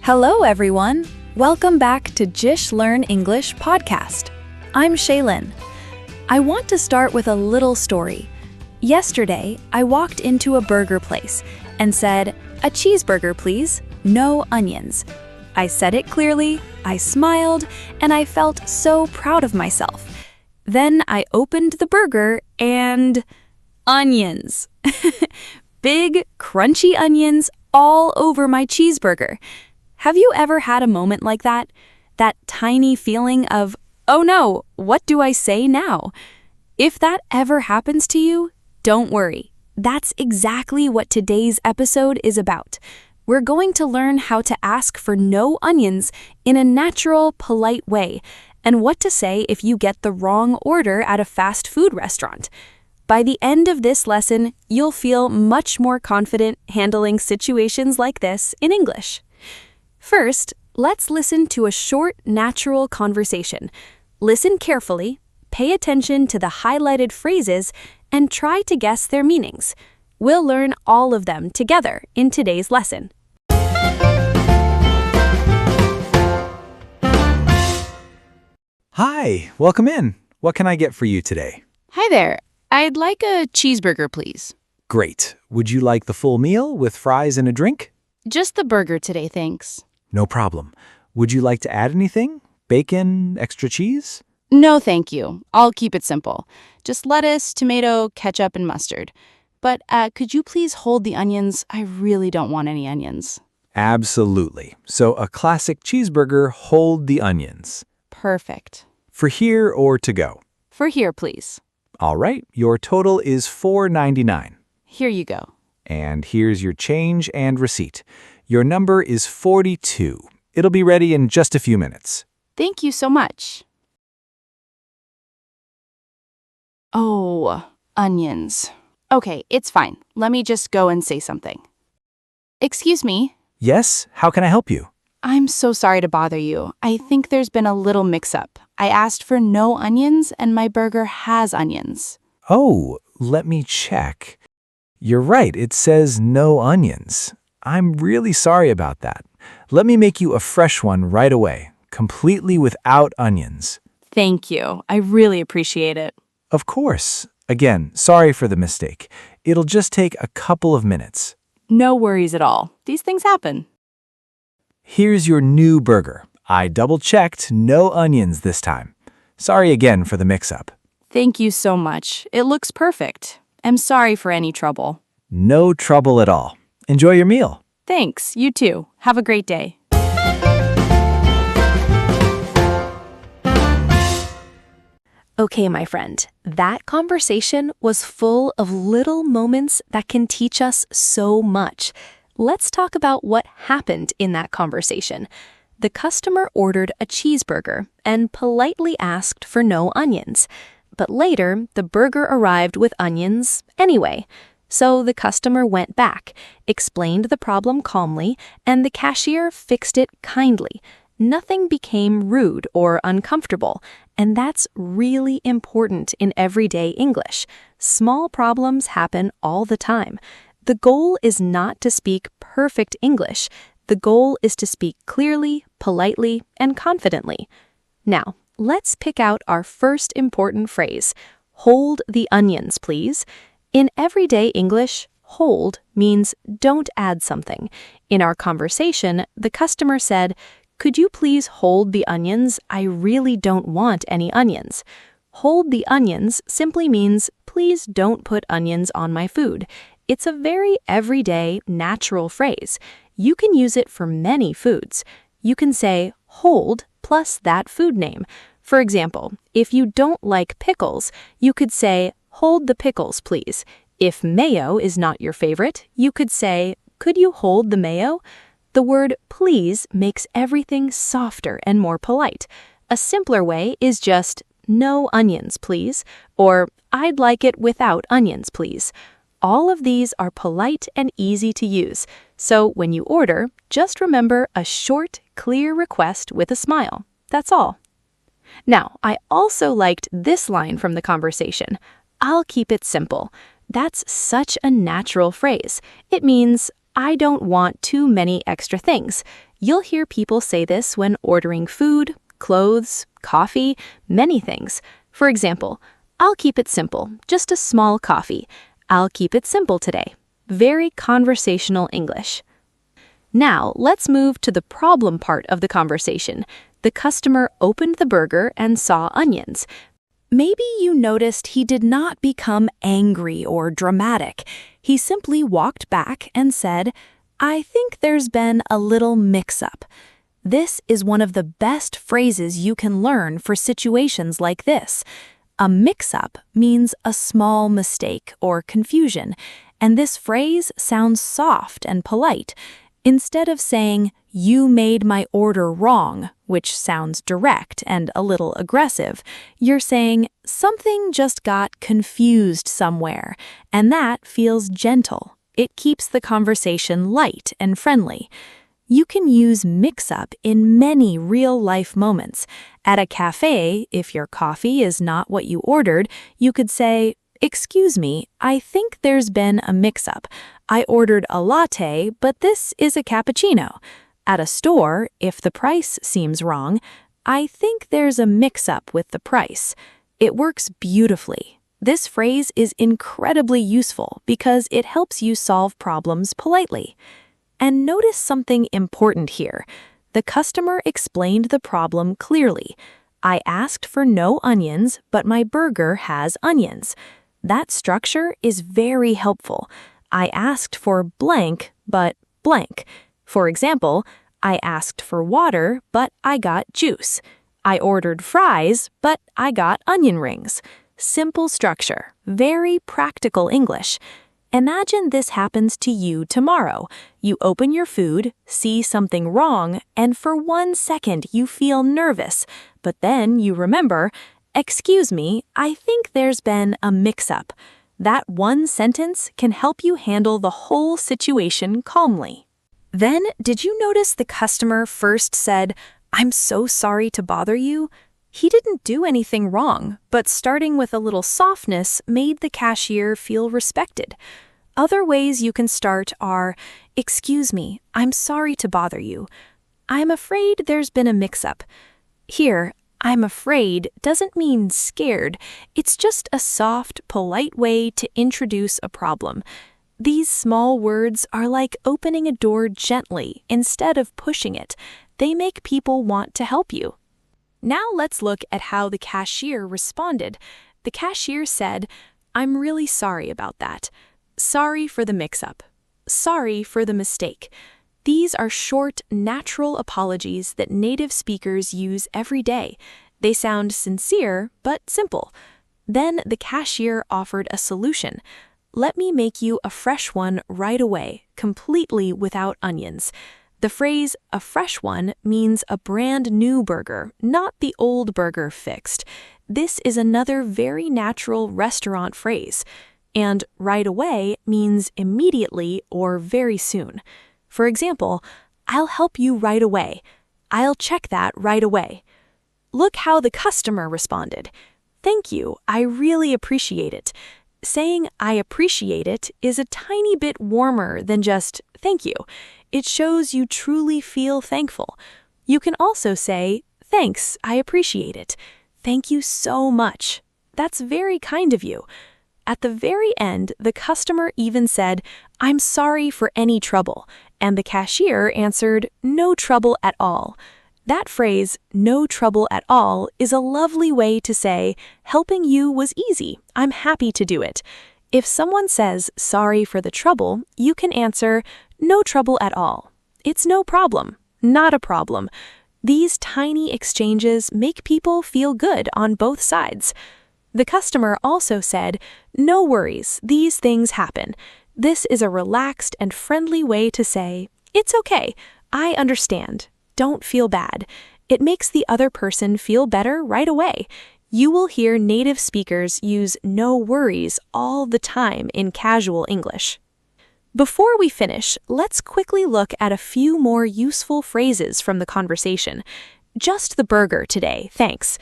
Hello, everyone. Welcome back to JISH Learn English Podcast. I'm Shaylin. I want to start with a little story. Yesterday, I walked into a burger place and said, "A cheeseburger, please, no onions." I said it clearly, I smiled, and I felt so proud of myself. Then I opened the burger and onions. Big, crunchy onions all over my cheeseburger. Have you ever had a moment like that? That tiny feeling of, oh no, what do I say now? If that ever happens to you, don't worry. That's exactly what today's episode is about. We're going to learn how to ask for no onions in a natural, polite way, and what to say if you get the wrong order at a fast food restaurant. By the end of this lesson, you'll feel much more confident handling situations like this in English. First, let's listen to a short, natural conversation. Listen carefully, pay attention to the highlighted phrases, and try to guess their meanings. We'll learn all of them together in today's lesson. Hi, welcome in. What can I get for you today? Hi there. I'd like a cheeseburger, please. Great. Would you like the full meal with fries and a drink? Just the burger today, thanks. No problem. Would you like to add anything? Bacon, extra cheese? No, thank you. I'll keep it simple. Just lettuce, tomato, ketchup, and mustard. But could you please hold the onions? I really don't want any onions. Absolutely. So a classic cheeseburger, hold the onions. Perfect. For here or to go? For here, please. All right, your total is $4.99. Here you go. And here's your change and receipt. Your number is 42. It'll be ready in just a few minutes. Thank you so much. Oh, onions. Okay, it's fine. Let me just go and say something. Excuse me. Yes, how can I help you? I'm so sorry to bother you. I think there's been a little mix-up. I asked for no onions, and my burger has onions. Oh, let me check. You're right, it says no onions. I'm really sorry about that. Let me make you a fresh one right away, completely without onions. Thank you. I really appreciate it. Of course. Again, sorry for the mistake. It'll just take a couple of minutes. No worries at all. These things happen. Here's your new burger. I double-checked, no onions this time. Sorry again for the mix-up. Thank you so much. It looks perfect. I'm sorry for any trouble. No trouble at all. Enjoy your meal. Thanks. You too. Have a great day. Okay, my friend, that conversation was full of little moments that can teach us so much. Let's talk about what happened in that conversation. The customer ordered a cheeseburger and politely asked for no onions. But later, the burger arrived with onions anyway. So the customer went back, explained the problem calmly, and the cashier fixed it kindly. Nothing became rude or uncomfortable, and that's really important in everyday English. Small problems happen all the time. The goal is not to speak perfect English. The goal is to speak clearly, politely, and confidently. Now, let's pick out our first important phrase. Hold the onions, please. In everyday English, hold means don't add something. In our conversation, the customer said, "Could you please hold the onions? I really don't want any onions." Hold the onions simply means please don't put onions on my food. It's a very everyday, natural phrase. You can use it for many foods. You can say hold plus that food name. For example, if you don't like pickles, you could say, "Hold the pickles, please." If mayo is not your favorite, you could say, "Could you hold the mayo?" The word please makes everything softer and more polite. A simpler way is just, "No onions, please," or "I'd like it without onions, please." All of these are polite and easy to use. So when you order, just remember a short, clear request with a smile. That's all. Now, I also liked this line from the conversation. "I'll keep it simple." That's such a natural phrase. It means, I don't want too many extra things. You'll hear people say this when ordering food, clothes, coffee, many things. For example, I'll keep it simple, just a small coffee. I'll keep it simple today. Very conversational English. Now, let's move to the problem part of the conversation. The customer opened the burger and saw onions. Maybe you noticed he did not become angry or dramatic. He simply walked back and said, "I think there's been a little mix-up." This is one of the best phrases you can learn for situations like this. A mix-up means a small mistake or confusion, and this phrase sounds soft and polite. Instead of saying, "You made my order wrong," which sounds direct and a little aggressive, you're saying, "Something just got confused somewhere," and that feels gentle. It keeps the conversation light and friendly. You can use mix-up in many real-life moments. At a cafe, if your coffee is not what you ordered, you could say, "Excuse me, I think there's been a mix-up. I ordered a latte, but this is a cappuccino." At a store, if the price seems wrong, "I think there's a mix-up with the price." It works beautifully. This phrase is incredibly useful because it helps you solve problems politely. And notice something important here. The customer explained the problem clearly. "I asked for no onions, but my burger has onions." That structure is very helpful. I asked for blank, but blank. For example, I asked for water, but I got juice. I ordered fries, but I got onion rings. Simple structure, very practical English. Imagine this happens to you tomorrow. You open your food, see something wrong, and for 1 second you feel nervous. But then you remember, "Excuse me, I think there's been a mix-up." That one sentence can help you handle the whole situation calmly. Then, did you notice the customer first said, "I'm so sorry to bother you"? He didn't do anything wrong, but starting with a little softness made the cashier feel respected. Other ways you can start are, "Excuse me, I'm sorry to bother you. I'm afraid there's been a mix-up." Here, "I'm afraid" doesn't mean scared. It's just a soft, polite way to introduce a problem. These small words are like opening a door gently instead of pushing it. They make people want to help you. Now let's look at how the cashier responded. The cashier said, "I'm really sorry about that. Sorry for the mix-up. Sorry for the mistake." These are short, natural apologies that native speakers use every day. They sound sincere, but simple. Then the cashier offered a solution. "Let me make you a fresh one right away, completely without onions." The phrase, "a fresh one," means a brand new burger, not the old burger fixed. This is another very natural restaurant phrase. And "right away" means immediately or very soon. For example, "I'll help you right away." "I'll check that right away." Look how the customer responded. "Thank you, I really appreciate it." Saying "I appreciate it" is a tiny bit warmer than just "thank you." It shows you truly feel thankful. You can also say, "Thanks, I appreciate it." "Thank you so much." That's very kind of you. At the very end, the customer even said, "I'm sorry for any trouble," and the cashier answered, "No trouble at all." That phrase, "no trouble at all," is a lovely way to say, "Helping you was easy. I'm happy to do it." If someone says, "Sorry for the trouble," you can answer, "No trouble at all." It's no problem. Not a problem. These tiny exchanges make people feel good on both sides. The customer also said, "No worries, these things happen." This is a relaxed and friendly way to say, "It's okay. I understand. Don't feel bad." It makes the other person feel better right away. You will hear native speakers use "no worries" all the time in casual English. Before we finish, let's quickly look at a few more useful phrases from the conversation. "Just the burger today, thanks."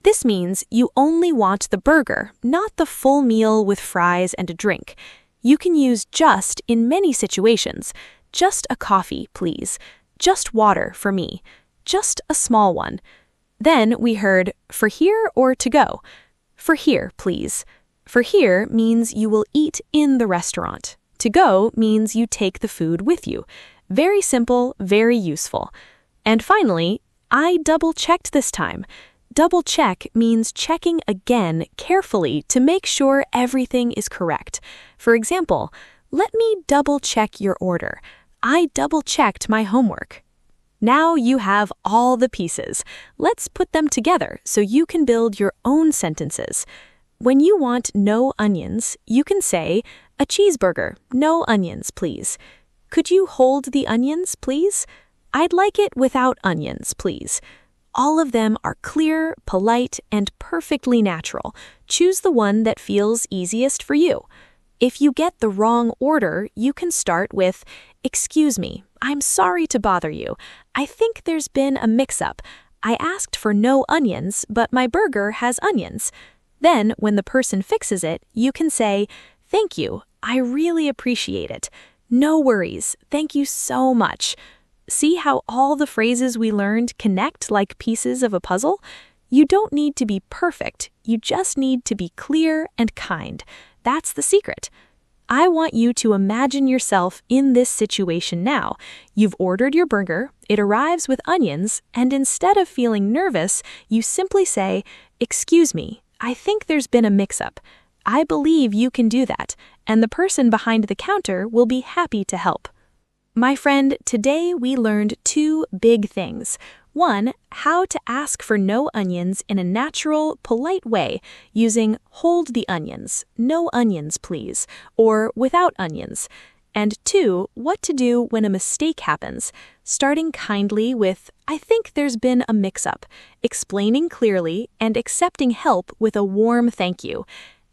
This means you only want the burger, not the full meal with fries and a drink. You can use "just" in many situations. "Just a coffee, please." just water for me. Just a small one. Then we heard, for here or to go? For here, please. For here means you will eat in the restaurant. To go means you take the food with you. Very simple, very useful. And finally, I double-checked this time. Double-check means checking again carefully to make sure everything is correct. For example, let me double-check your order. I double-checked my homework. Now you have all the pieces. Let's put them together so you can build your own sentences. When you want no onions, you can say, a cheeseburger, no onions, please. Could you hold the onions, please? I'd like it without onions, please. All of them are clear, polite, and perfectly natural. Choose the one that feels easiest for you. If you get the wrong order, you can start with, excuse me, I'm sorry to bother you. I think there's been a mix-up. I asked for no onions, but my burger has onions. Then, when the person fixes it, you can say, thank you, I really appreciate it. No worries, thank you so much. See how all the phrases we learned connect like pieces of a puzzle? You don't need to be perfect, you just need to be clear and kind. That's the secret. I want you to imagine yourself in this situation now. You've ordered your burger, it arrives with onions, and instead of feeling nervous, you simply say, excuse me, I think there's been a mix-up. I believe you can do that, and the person behind the counter will be happy to help. My friend, today we learned two big things. One, how to ask for no onions in a natural, polite way using hold the onions, no onions please, or without onions. And two, what to do when a mistake happens, starting kindly with, I think there's been a mix-up, explaining clearly and accepting help with a warm thank you.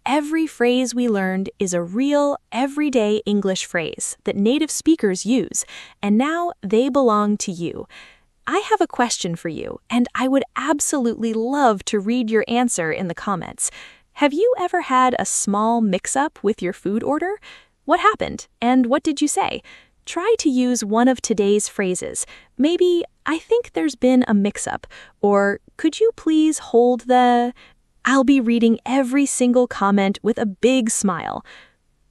Every phrase we learned is a real, everyday English phrase that native speakers use, and now they belong to you. I have a question for you, and I would absolutely love to read your answer in the comments. Have you ever had a small mix-up with your food order? What happened, and what did you say? Try to use one of today's phrases. Maybe, I think there's been a mix-up, or could you please hold the... I'll be reading every single comment with a big smile.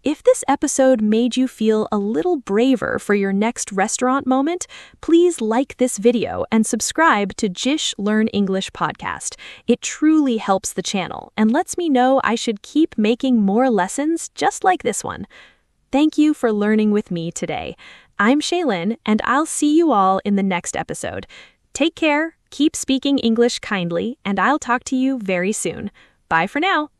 If this episode made you feel a little braver for your next restaurant moment, please like this video and subscribe to JISH Learn English Podcast. It truly helps the channel and lets me know I should keep making more lessons just like this one. Thank you for learning with me today. I'm Shaylin, and I'll see you all in the next episode. Take care, keep speaking English kindly, and I'll talk to you very soon. Bye for now.